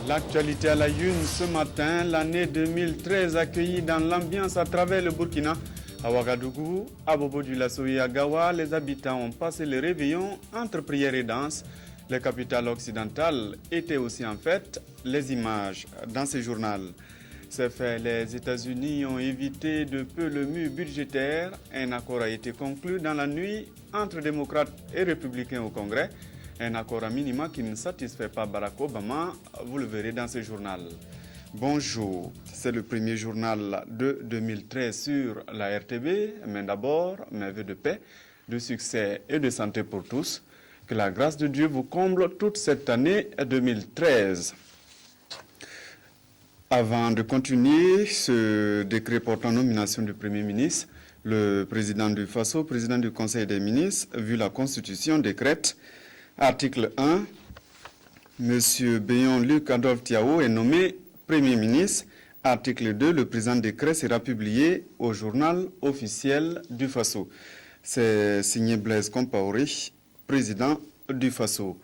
L'actualité à la une ce matin, l'année 2013 accueillie dans l'ambiance à travers le Burkina. À Ouagadougou, à Bobo-Dioulasso et à Gawa, les habitants ont passé le réveillon entre prières et danse. Les capitales occidentales étaient aussi en fête. Les images dans ce journal. C'est fait, les États-Unis ont évité de peu le mur budgétaire. Un accord a été conclu dans la nuit entre démocrates et républicains au Congrès. Un accord à minima qui ne satisfait pas Barack Obama, vous le verrez dans ce journal. Bonjour, c'est le premier journal de 2013 sur la RTB. Mais d'abord, mes vœux de paix, de succès et de santé pour tous. Que la grâce de Dieu vous comble toute cette année 2013. Avant de continuer ce décret portant nomination du Premier ministre, le président du FASO, président du Conseil des ministres, vu la Constitution, décrète, article 1, M. Béon Luc Adolphe Tiao est nommé Premier ministre. Article 2, le présent décret sera publié au journal officiel du FASO. C'est signé Blaise Compaoré, président du FASO.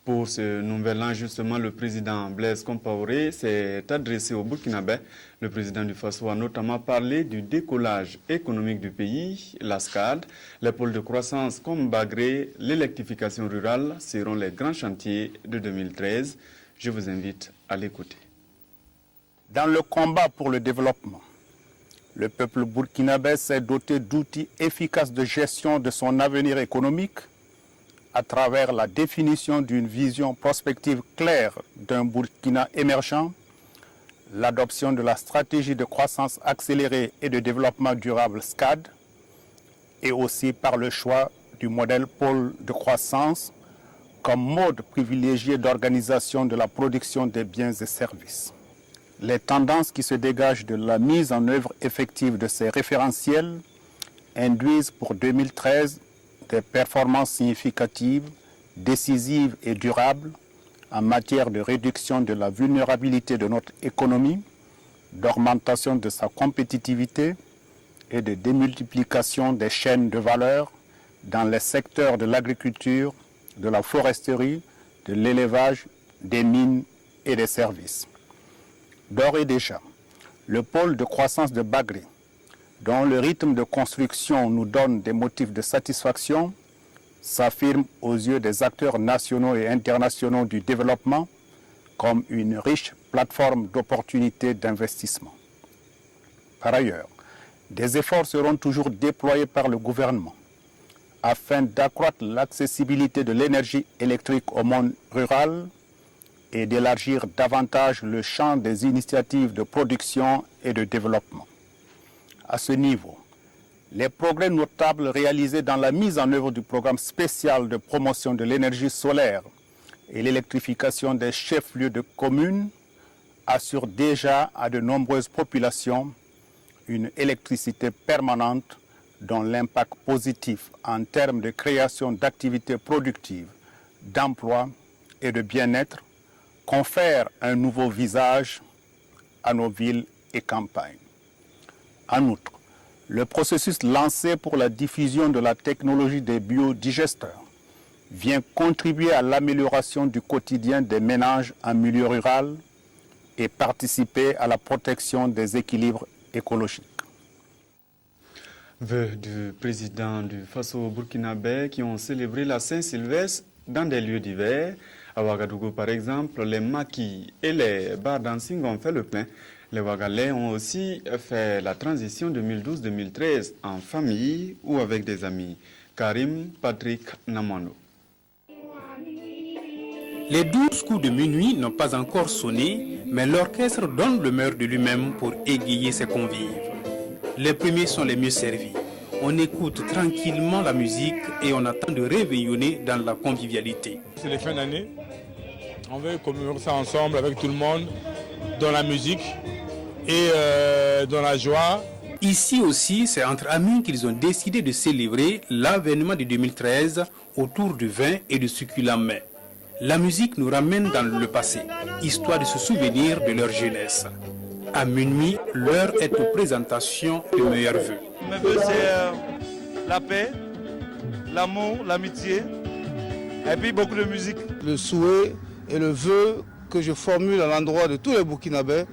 Pour ce nouvel an, justement, le président Blaise Compaoré s'est adressé au Burkinabé. Le président du FASO a notamment parlé du décollage économique du pays, la SCAD, les pôles de croissance comme Bagré, l'électrification rurale seront les grands chantiers de 2013. Je vous invite à l'écouter. Dans le combat pour le développement, le peuple burkinabé s'est doté d'outils efficaces de gestion de son avenir économique à travers la définition d'une vision prospective claire d'un Burkina émergent, l'adoption de la stratégie de croissance accélérée et de développement durable SCAD, et aussi par le choix du modèle pôle de croissance comme mode privilégié d'organisation de la production des biens et services. Les tendances qui se dégagent de la mise en œuvre effective de ces référentiels induisent pour 2013 des performances significatives, décisives et durables en matière de réduction de la vulnérabilité de notre économie, d'augmentation de sa compétitivité et de démultiplication des chaînes de valeur dans les secteurs de l'agriculture, de la foresterie, de l'élevage, des mines et des services. D'ores et déjà, le pôle de croissance de Bagré, dont le rythme de construction nous donne des motifs de satisfaction, s'affirme aux yeux des acteurs nationaux et internationaux du développement comme une riche plateforme d'opportunités d'investissement. Par ailleurs, des efforts seront toujours déployés par le gouvernement afin d'accroître l'accessibilité de l'énergie électrique au monde rural et d'élargir davantage le champ des initiatives de production et de développement. À ce niveau, les progrès notables réalisés dans la mise en œuvre du programme spécial de promotion de l'énergie solaire et l'électrification des chefs-lieux de communes assurent déjà à de nombreuses populations une électricité permanente dont l'impact positif en termes de création d'activités productives, d'emploi et de bien-être confère un nouveau visage à nos villes et campagnes. En outre, le processus lancé pour la diffusion de la technologie des biodigesteurs vient contribuer à l'amélioration du quotidien des ménages en milieu rural et participer à la protection des équilibres écologiques. Vœux du président du FASO burkinabé qui ont célébré la Saint-Sylvestre dans des lieux divers. À Ouagadougou, par exemple, les maquis et les bars dancing ont fait le plein. Les Ouagalais ont aussi fait la transition 2012-2013 en famille ou avec des amis. Karim Patrick Namono. Les 12 coups de minuit n'ont pas encore sonné, mais l'orchestre donne le meilleur de lui-même pour égayer ses convives. Les premiers sont les mieux servis. On écoute tranquillement la musique et on attend de réveillonner dans la convivialité. C'est les fins d'année. On veut commémorer ça ensemble avec tout le monde, dans la musique et dans la joie. Ici aussi, c'est entre amis qu'ils ont décidé de célébrer l'avènement de 2013 autour du vin et du succulent mets. La musique nous ramène dans le passé, histoire de se souvenir de leur jeunesse. À minuit, l'heure est aux présentations de meilleurs vœux. Mes vœux, c'est la paix, l'amour, l'amitié et puis beaucoup de musique. Le souhait et le vœu que je formule à l'endroit de tous les Burkinabés,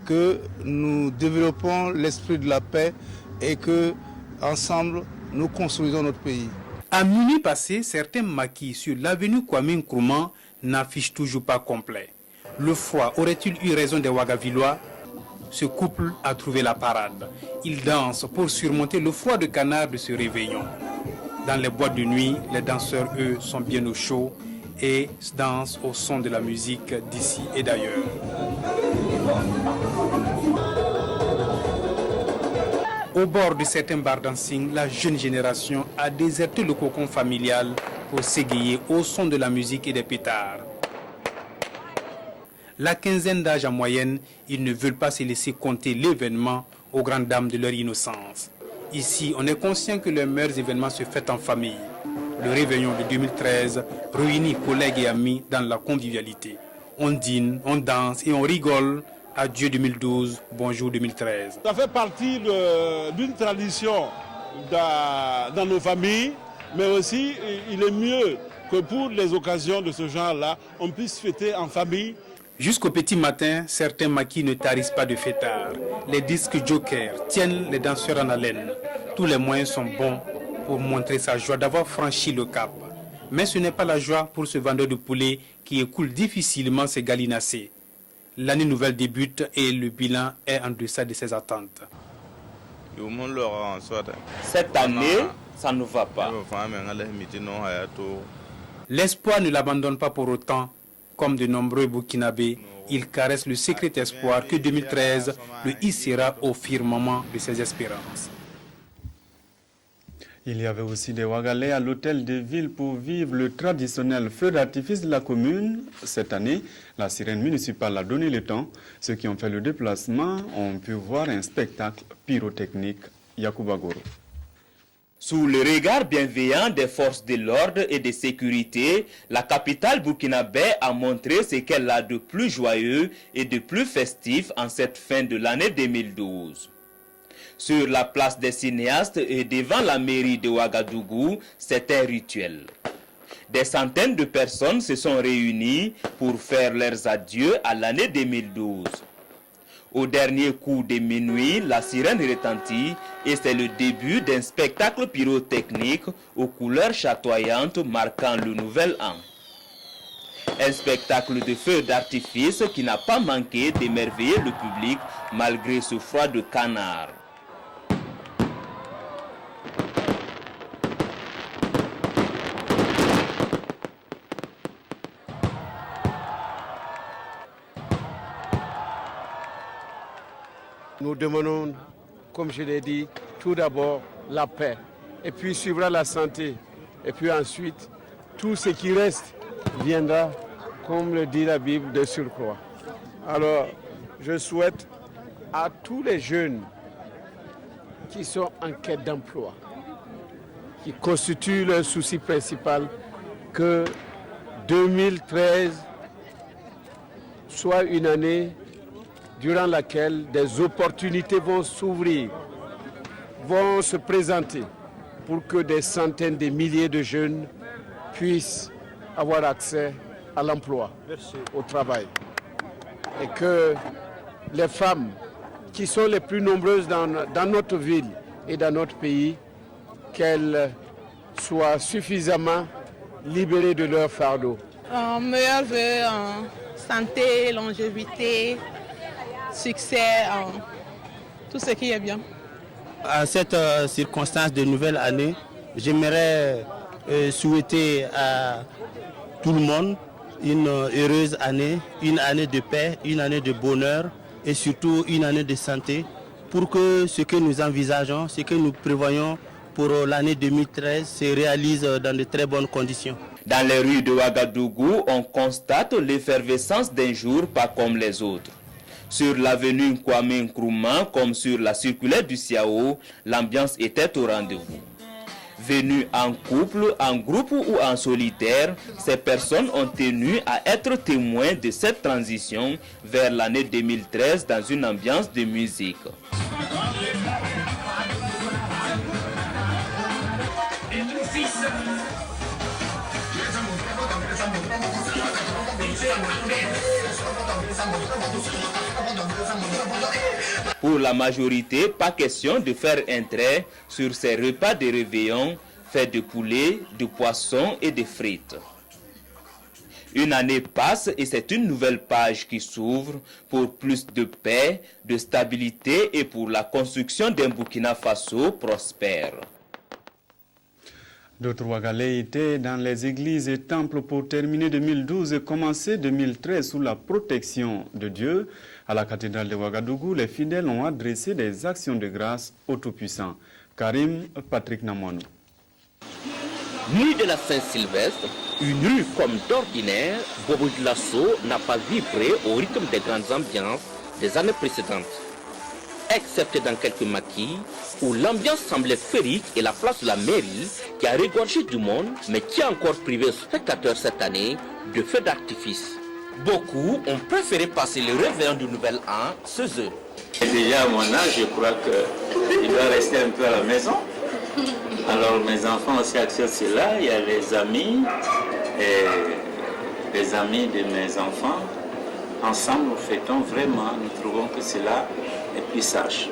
que nous développons l'esprit de la paix et que ensemble nous construisons notre pays. À minuit passé, certains maquis sur l'avenue Kwame Nkrumah n'affichent toujours pas complet. Le froid aurait-il eu raison des Ouagavillois? Ce couple a trouvé la parade. Ils dansent pour surmonter le froid de canard de ce réveillon. Dans les boîtes de nuit, les danseurs, eux, sont bien au chaud et dansent au son de la musique d'ici et d'ailleurs. Au bord de certains bars dancing, la jeune génération a déserté le cocon familial pour s'égayer au son de la musique et des pétards. La quinzaine d'âge en moyenne, ils ne veulent pas se laisser compter l'événement aux grandes dames de leur innocence. Ici, on est conscient que les meilleurs événements se font en famille. Le réveillon de 2013 réunit collègues et amis dans la convivialité. On dîne, on danse et on rigole. Adieu 2012, bonjour 2013. Ça fait partie d'une tradition dans nos familles, mais aussi il est mieux que pour les occasions de ce genre-là, on puisse fêter en famille. Jusqu'au petit matin, certains maquis ne tarissent pas de fêtards. Les disques Joker tiennent les danseurs en haleine. Tous les moyens sont bons pour montrer sa joie d'avoir franchi le cap. Mais ce n'est pas la joie pour ce vendeur de poulet qui écoule difficilement ses gallinacés. L'année nouvelle débute et le bilan est en deçà de ses attentes. Cette année, ça ne va pas. L'espoir ne l'abandonne pas pour autant. Comme de nombreux Burkinabés, il caresse le secret espoir que 2013 le hissera au firmament de ses espérances. Il y avait aussi des Ouagalais à l'hôtel de ville pour vivre le traditionnel feu d'artifice de la commune. Cette année, la sirène municipale a donné le temps. Ceux qui ont fait le déplacement ont pu voir un spectacle pyrotechnique. Yacouba Goro. Sous le regard bienveillant des forces de l'ordre et de sécurité, la capitale burkinabé a montré ce qu'elle a de plus joyeux et de plus festif en cette fin de l'année 2012. Sur la place des cinéastes et devant la mairie de Ouagadougou, c'est un rituel. Des centaines de personnes se sont réunies pour faire leurs adieux à l'année 2012. Au dernier coup de minuit, la sirène retentit et c'est le début d'un spectacle pyrotechnique aux couleurs chatoyantes marquant le nouvel an. Un spectacle de feux d'artifice qui n'a pas manqué d'émerveiller le public malgré ce froid de canard. Nous demandons, comme je l'ai dit, tout d'abord la paix, et puis suivra la santé, et puis ensuite, tout ce qui reste viendra, comme le dit la Bible, de surcroît. Alors, je souhaite à tous les jeunes qui sont en quête d'emploi, qui constituent leur souci principal, que 2013 soit une année durant laquelle des opportunités vont s'ouvrir, vont se présenter pour que des centaines de milliers de jeunes puissent avoir accès à l'emploi, au travail. Et que les femmes qui sont les plus nombreuses dans notre ville et dans notre pays, qu'elles soient suffisamment libérées de leur fardeau. Meilleurs vœux, santé, longévité, succès, tout ce qui est bien. À cette circonstance de nouvelle année, j'aimerais souhaiter à tout le monde une heureuse année, une année de paix, une année de bonheur et surtout une année de santé pour que ce que nous envisageons, ce que nous prévoyons pour l'année 2013 se réalise dans de très bonnes conditions. Dans les rues de Ouagadougou, on constate l'effervescence d'un jour pas comme les autres. Sur l'avenue Kwame Nkrumah, comme sur la circulaire du Siao, l'ambiance était au rendez-vous. Venues en couple, en groupe ou en solitaire, ces personnes ont tenu à être témoins de cette transition vers l'année 2013 dans une ambiance de musique. Pour la majorité, pas question de faire un trait sur ces repas de réveillon faits de poulet, de poisson et de frites. Une année passe et c'est une nouvelle page qui s'ouvre pour plus de paix, de stabilité et pour la construction d'un Burkina Faso prospère. D'autres Ouagalais étaient dans les églises et temples pour terminer 2012 et commencer 2013 sous la protection de Dieu. À la cathédrale de Ouagadougou, les fidèles ont adressé des actions de grâce au Tout-Puissant. Karim Patrick Namonou. Nuit de la Saint-Sylvestre, une rue comme d'ordinaire, Bobo Dioulasso n'a pas vibré au rythme des grandes ambiances des années précédentes. Excepté dans quelques maquis, où l'ambiance semblait féerique et la place de la mairie, qui a regorgé du monde, mais qui a encore privé aux spectateurs cette année de feux d'artifice. Beaucoup ont préféré passer le réveillon du Nouvel An chez eux. Déjà à mon âge, je crois qu'il doit rester un peu à la maison. Alors mes enfants aussi acceptent cela. Il y a les amis de mes enfants. Ensemble, nous fêtons vraiment. Nous trouvons que cela est plus sage.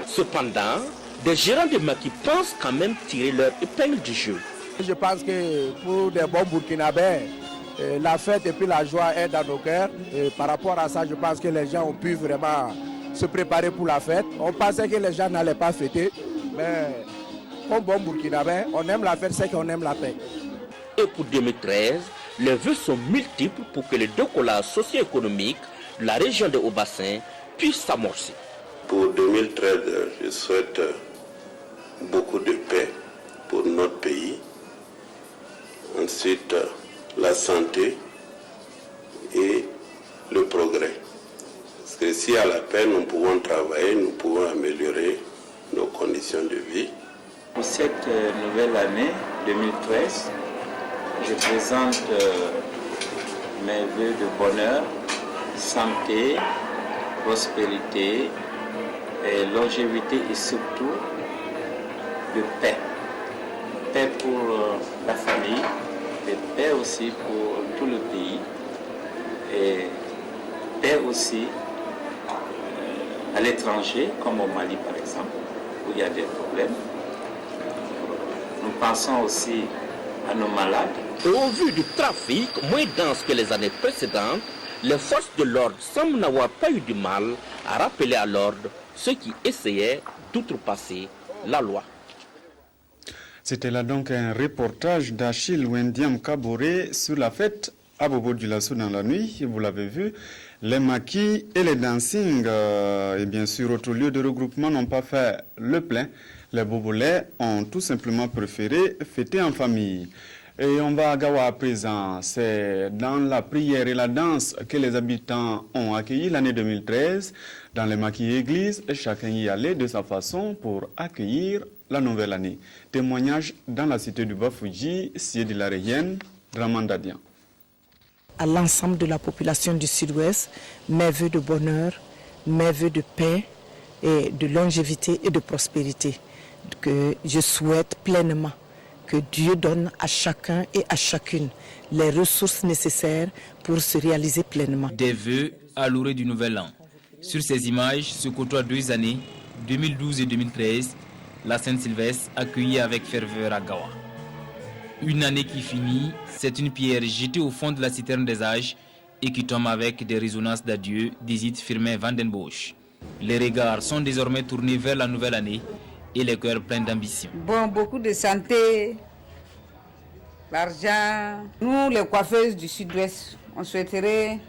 Cependant, des gérants de maquis pensent quand même tirer leur épingle du jeu. Je pense que pour des bons Burkinabés, la fête et puis la joie est dans nos cœurs. Et par rapport à ça, je pense que les gens ont pu vraiment se préparer pour la fête. On pensait que les gens n'allaient pas fêter, mais comme bon Burkinabé, on aime la fête, c'est qu'on aime la paix. Et pour 2013, les vœux sont multiples pour que le décollage socio-économique de la région de Haut-Bassin puisse s'amorcer. Pour 2013, je souhaite beaucoup de paix pour notre pays. Ensuite, la santé et le progrès. Parce que si à la paix, nous pouvons travailler, nous pouvons améliorer nos conditions de vie. Pour cette nouvelle année 2013, je présente mes vœux de bonheur, santé, prospérité, et longévité et surtout de paix. Paix pour la famille, et paix aussi pour tout le pays, et paix aussi à l'étranger, comme au Mali par exemple, où il y a des problèmes. Nous pensons aussi à nos malades. Et au vu du trafic moins dense que les années précédentes, les forces de l'ordre semblent n'avoir pas eu du mal à rappeler à l'ordre ceux qui essayaient d'outrepasser la loi. C'était là donc un reportage d'Achille Wendiam Kaboré sur la fête à Bobo Dioulasso dans la nuit. Vous l'avez vu, les maquis et les dancing et bien sûr autres lieux de regroupement n'ont pas fait le plein. Les Bobolais ont tout simplement préféré fêter en famille. Et on va à Gawa à présent. C'est dans la prière et la danse que les habitants ont accueilli l'année 2013. Dans les maquis églises, chacun y allait de sa façon pour accueillir la nouvelle année. Témoignage dans la cité du Bafouji, Siedi la Réenne, Dramandadian. À l'ensemble de la population du Sud-Ouest, mes vœux de bonheur, mes vœux de paix et de longévité et de prospérité que je souhaite pleinement que Dieu donne à chacun et à chacune les ressources nécessaires pour se réaliser pleinement. Des vœux à l'orée du Nouvel An. Sur ces images se côtoient 2 années, 2012 et 2013, la Saint-Sylvestre accueillie avec ferveur à Gawa. Une année qui finit, c'est une pierre jetée au fond de la citerne des âges et qui tombe avec des résonances d'adieu, disait Firmin Vandenbosch. Les regards sont désormais tournés vers la nouvelle année et les cœurs pleins d'ambition. Bon, beaucoup de santé, l'argent. Nous, les coiffeuses du Sud-Ouest, on souhaiterait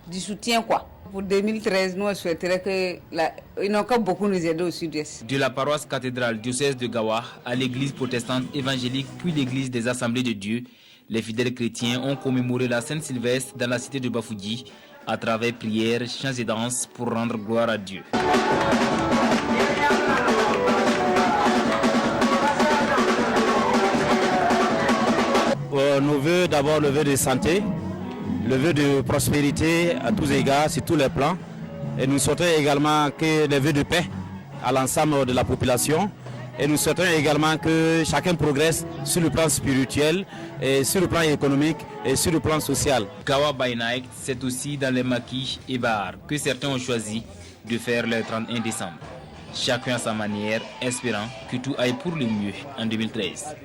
du soutien, quoi. Pour 2013, nous, on souhaiterait qu'ils n'ont qu'à beaucoup nous aider au Sud-Ouest. De la paroisse cathédrale diocèse de Gawa à l'église protestante évangélique puis l'église des Assemblées de Dieu, les fidèles chrétiens ont commémoré la Sainte-Sylvestre dans la cité de Bafouji à travers prières, chants et danses pour rendre gloire à Dieu. Nos voeux, d'abord le vœu de santé, le vœu de prospérité à tous égards, sur tous les plans. Et nous souhaitons également que les vœux de paix à l'ensemble de la population et nous souhaitons également que chacun progresse sur le plan spirituel, et sur le plan économique et sur le plan social. Gawa by Night, c'est aussi dans les maquis et bars que certains ont choisi de faire le 31 décembre. Chacun à sa manière, espérant que tout aille pour le mieux en 2013.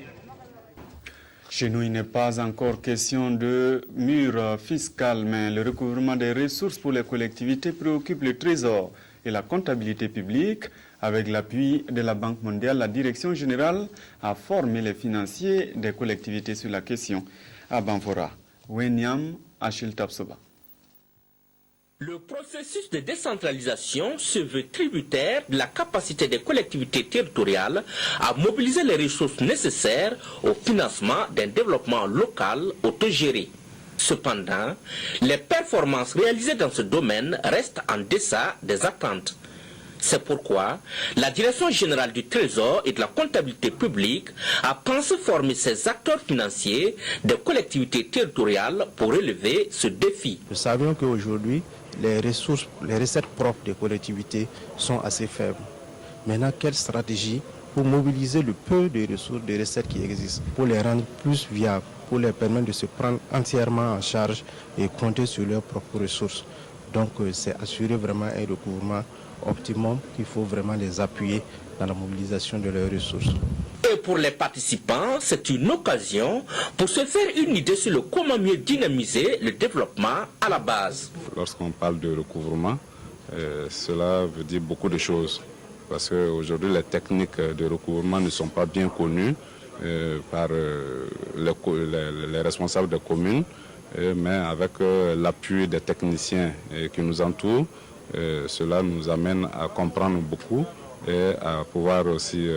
Chez nous, il n'est pas encore question de mur fiscal, mais le recouvrement des ressources pour les collectivités préoccupe le Trésor et la comptabilité publique. Avec l'appui de la Banque mondiale, la Direction générale a formé les financiers des collectivités sur la question. À Banfora, Wenyam Achille Tapsoba. Le processus de décentralisation se veut tributaire de la capacité des collectivités territoriales à mobiliser les ressources nécessaires au financement d'un développement local autogéré. Cependant, les performances réalisées dans ce domaine restent en deçà des attentes. C'est pourquoi la Direction générale du Trésor et de la comptabilité publique a pensé former ces acteurs financiers des collectivités territoriales pour relever ce défi. Nous savions qu'aujourd'hui, les recettes propres des collectivités sont assez faibles. Maintenant, quelle stratégie pour mobiliser le peu de ressources, de recettes qui existent, pour les rendre plus viables, pour les permettre de se prendre entièrement en charge et compter sur leurs propres ressources. Donc, c'est assurer vraiment un recouvrement optimum qu'il faut vraiment les appuyer dans la mobilisation de leurs ressources. Et pour les participants, c'est une occasion pour se faire une idée sur le comment mieux dynamiser le développement à la base. Lorsqu'on parle de recouvrement, cela veut dire beaucoup de choses. Parce qu'aujourd'hui, les techniques de recouvrement ne sont pas bien connues par les responsables des communes, mais avec l'appui des techniciens qui nous entourent, cela nous amène à comprendre beaucoup et à pouvoir aussi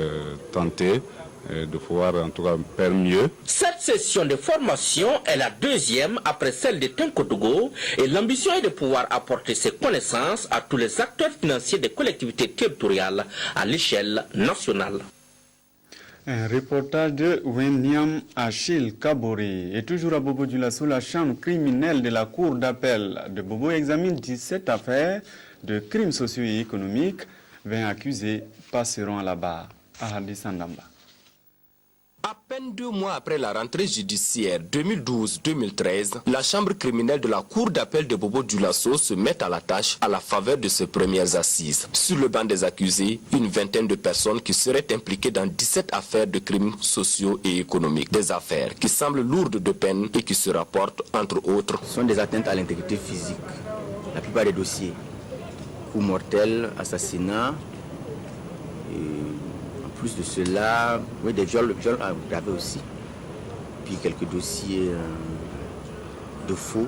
tenter de pouvoir en tout cas faire mieux. Cette session de formation est la deuxième après celle de Tenkodogo et l'ambition est de pouvoir apporter ses connaissances à tous les acteurs financiers des collectivités territoriales à l'échelle nationale. Un reportage de Wenyam Achille Kabori. Et toujours à Bobo Dioulasso, la chambre criminelle de la Cour d'appel de Bobo examine 17 affaires de crimes sociaux et économiques. 20 accusés passeront à la barre. Ahadi Sandamba. À peine 2 mois après la rentrée judiciaire 2012-2013, la chambre criminelle de la Cour d'appel de Bobo Dioulasso se met à la tâche à la faveur de ses premières assises. Sur le banc des accusés, une vingtaine de personnes qui seraient impliquées dans 17 affaires de crimes sociaux et économiques. Des affaires qui semblent lourdes de peine et qui se rapportent, entre autres, Ce sont des atteintes à l'intégrité physique. La plupart des dossiers, coups mortels, assassinats, plus de cela, oui, des viols graves aussi. Puis quelques dossiers de faux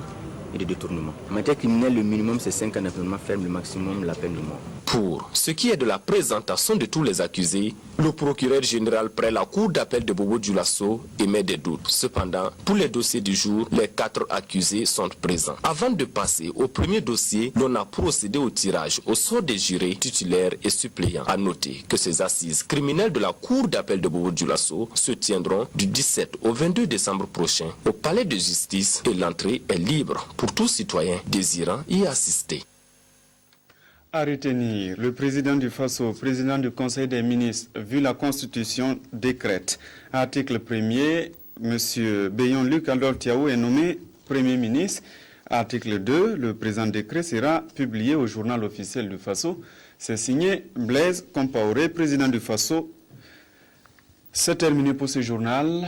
et de détournement. En matière criminelle, le minimum c'est 5 ans d'emprisonnement ferme, le maximum la peine de mort. Pour ce qui est de la présentation de tous les accusés, le procureur général près la cour d'appel de Bobo Dioulasso émet des doutes. Cependant, pour les dossiers du jour, les 4 accusés sont présents. Avant de passer au premier dossier, l'on a procédé au tirage au sort des jurés, titulaires et suppléants. À noter que ces assises criminelles de la cour d'appel de Bobo Dioulasso se tiendront du 17 au 22 décembre prochain au palais de justice et l'entrée est libre pour tout citoyen désirant y assister. À retenir, le président du FASO, président du Conseil des ministres, vu la Constitution, décrète. Article 1er, M. Beyon Luc Aldor Tiao est nommé Premier ministre. Article 2, le présent décret sera publié au journal officiel du FASO. C'est signé Blaise Compaoré, président du FASO. C'est terminé pour ce journal.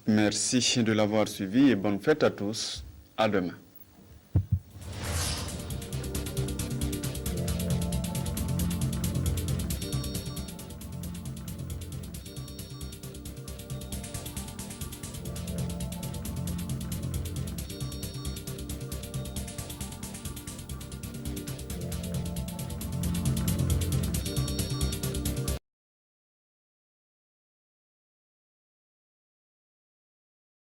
Merci de l'avoir suivi et bonne fête à tous. À demain.